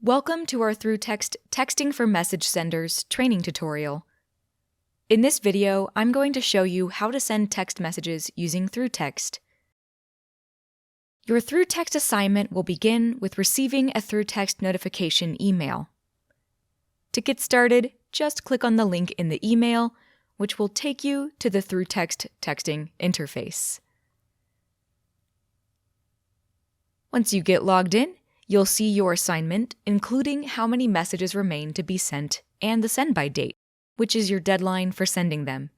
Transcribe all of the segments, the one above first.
Welcome to our ThruText Texting for Message Senders training tutorial. In this video, I'm going to show you how to send text messages using ThruText. Your ThruText assignment will begin with receiving a ThruText notification email. To get started, just click on the link in the email, which will take you to the ThruText texting interface. Once you get logged in, you'll see your assignment, including how many messages remain to be sent and the send-by date, which is your deadline for sending them.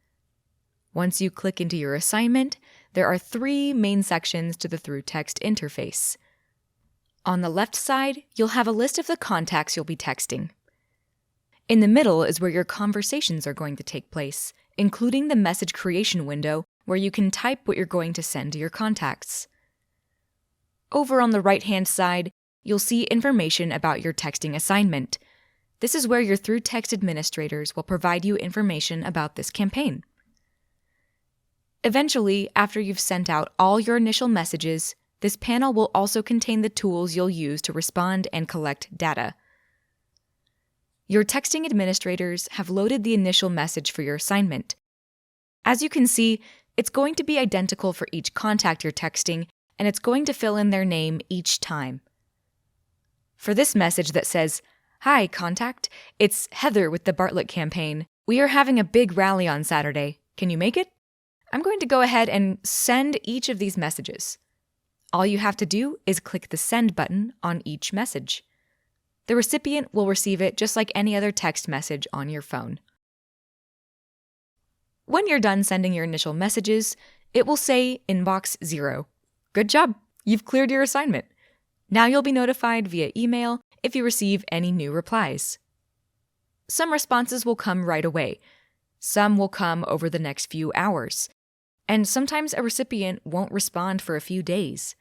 Once you click into your assignment, there are three main sections to the ThruText interface. On the left side, you'll have a list of the contacts you'll be texting. In the middle is where your conversations are going to take place, including the message creation window where you can type what you're going to send to your contacts. Over on the right-hand side, you'll see information about your texting assignment. This is where your ThruText administrators will provide you information about this campaign. Eventually, after you've sent out all your initial messages, this panel will also contain the tools you'll use to respond and collect data. Your texting administrators have loaded the initial message for your assignment. As you can see, it's going to be identical for each contact you're texting, and it's going to fill in their name each time. For this message that says, "Hi, contact, it's Heather with the Bartlett campaign. We are having a big rally on Saturday. Can you make it?" I'm going to go ahead and send each of these messages. All you have to do is click the send button on each message. The recipient will receive it just like any other text message on your phone. When you're done sending your initial messages, it will say Inbox 0. Good job! You've cleared your assignment. Now you'll be notified via email if you receive any new replies. Some responses will come right away. Some will come over the next few hours. And sometimes a recipient won't respond for a few days.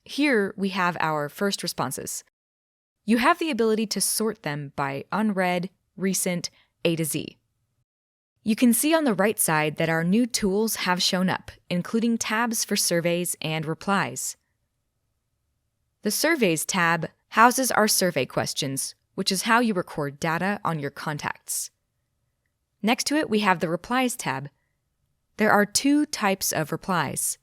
Here we have our first responses. You have the ability to sort them by unread, recent, A to Z. You can see on the right side that our new tools have shown up, including tabs for surveys and replies. The Surveys tab houses our survey questions, which is how you record data on your contacts. Next to it, we have the Replies tab. There are two types of replies: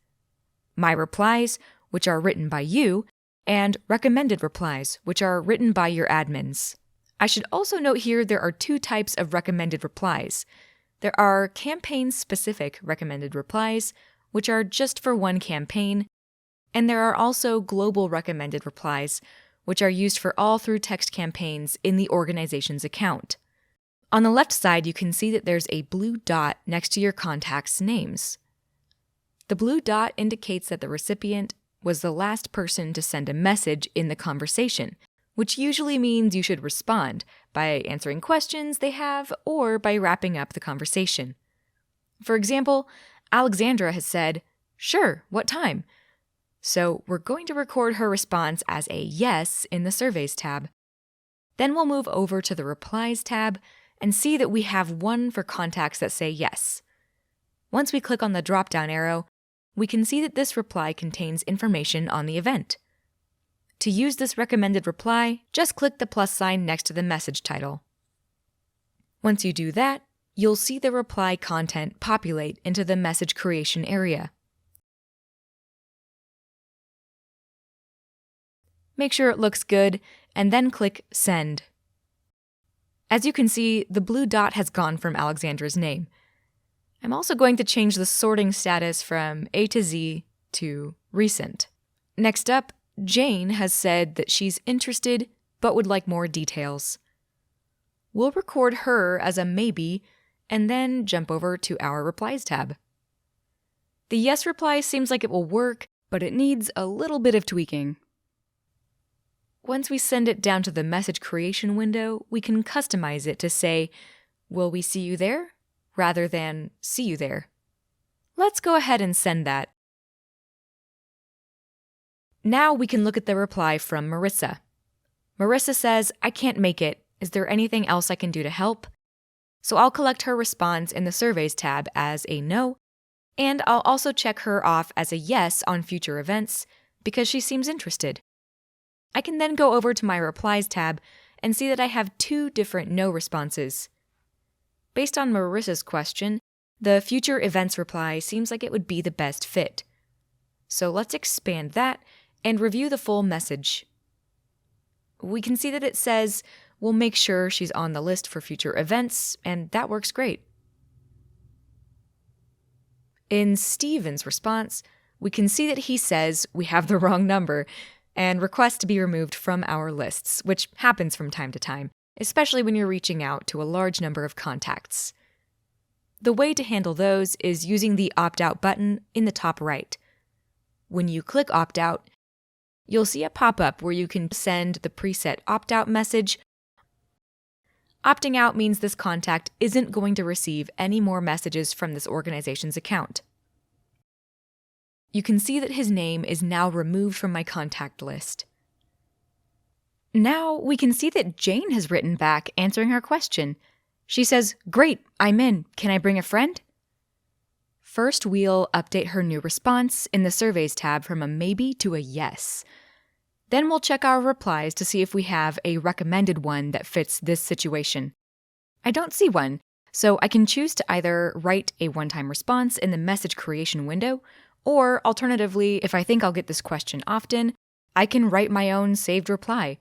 My Replies, which are written by you, and Recommended Replies, which are written by your admins. I should also note here there are two types of recommended replies. There are campaign-specific recommended replies, which are just for one campaign, and there are also global recommended replies, which are used for all ThruText campaigns in the organization's account. On the left side, you can see that there's a blue dot next to your contacts' names. The blue dot indicates that the recipient was the last person to send a message in the conversation, which usually means you should respond by answering questions they have or by wrapping up the conversation. For example, Alexandra has said, "Sure, what time?" So we're going to record her response as a yes in the Surveys tab. Then we'll move over to the Replies tab and see that we have one for contacts that say yes. Once we click on the drop-down arrow, we can see that this reply contains information on the event. To use this recommended reply, just click the plus sign next to the message title. Once you do that, you'll see the reply content populate into the message creation area. Make sure it looks good, and then click Send. As you can see, the blue dot has gone from Alexandra's name. I'm also going to change the sorting status from A to Z to Recent. Next up, Jane has said that she's interested but would like more details. We'll record her as a maybe and then jump over to our Replies tab. The yes reply seems like it will work, but it needs a little bit of tweaking. Once we send it down to the message creation window, we can customize it to say, "Will we see you there?" rather than "see you there." Let's go ahead and send that. Now we can look at the reply from Marissa. Marissa says, "I can't make it. Is there anything else I can do to help?" So I'll collect her response in the Surveys tab as a no, and I'll also check her off as a yes on future events because she seems interested. I can then go over to my Replies tab and see that I have 2 different no responses. Based on Marissa's question, the future events reply seems like it would be the best fit. So let's expand that and review the full message. We can see that it says, we'll make sure she's on the list for future events, and that works great. In Steven's response, we can see that he says we have the wrong number and requests to be removed from our lists, which happens from time to time, especially when you're reaching out to a large number of contacts. The way to handle those is using the opt-out button in the top right. When you click opt-out, you'll see a pop-up where you can send the preset opt-out message. Opting out means this contact isn't going to receive any more messages from this organization's account. You can see that his name is now removed from my contact list. Now we can see that Jane has written back answering our question. She says, "Great, I'm in. Can I bring a friend?" First, we'll update her new response in the Surveys tab from a maybe to a yes. Then we'll check our replies to see if we have a recommended one that fits this situation. I don't see one, so I can choose to either write a one-time response in the message creation window, or alternatively, if I think I'll get this question often, I can write my own saved reply.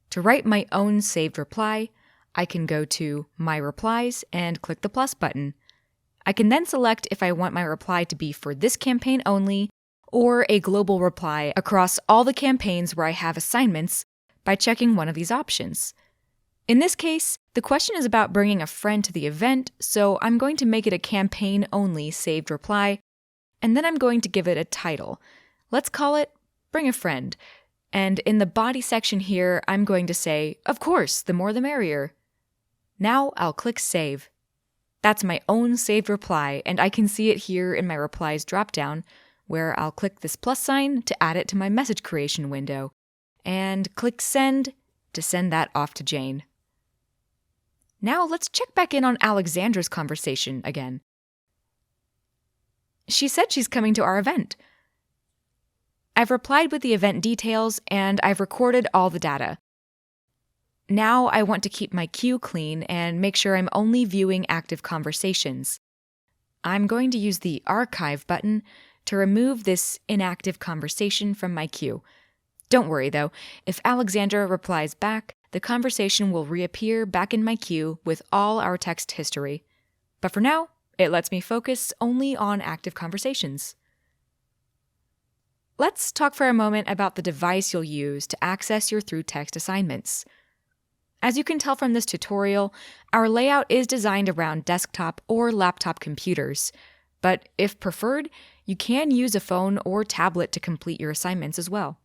To write my own saved reply, I can go to My Replies and click the plus button. I can then select if I want my reply to be for this campaign only, or a global reply across all the campaigns where I have assignments by checking one of these options. In this case, the question is about bringing a friend to the event, so I'm going to make it a campaign-only saved reply, and then I'm going to give it a title. Let's call it Bring a Friend, and in the body section here, I'm going to say, of course, the more the merrier. Now I'll click Save. That's my own saved reply, and I can see it here in my Replies dropdown, where I'll click this plus sign to add it to my message creation window, and click Send to send that off to Jane. Now let's check back in on Alexandra's conversation again. She said she's coming to our event. I've replied with the event details, and I've recorded all the data. Now I want to keep my queue clean and make sure I'm only viewing active conversations. I'm going to use the Archive button to remove this inactive conversation from my queue. Don't worry though, if Alexandra replies back, the conversation will reappear back in my queue with all our text history. But for now, it lets me focus only on active conversations. Let's talk for a moment about the device you'll use to access your ThruText assignments. As you can tell from this tutorial, our layout is designed around desktop or laptop computers, but if preferred, you can use a phone or tablet to complete your assignments as well.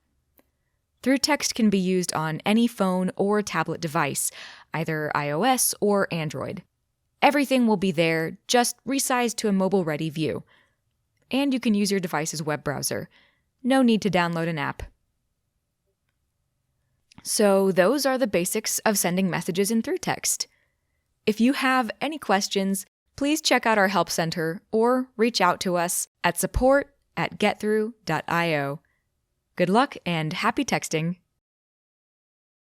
ThruText can be used on any phone or tablet device, either iOS or Android. Everything will be there, just resized to a mobile-ready view. And you can use your device's web browser. No need to download an app. So those are the basics of sending messages in ThruText. If you have any questions, please check out our Help Center or reach out to us at support@getthrough.io. Good luck and happy texting!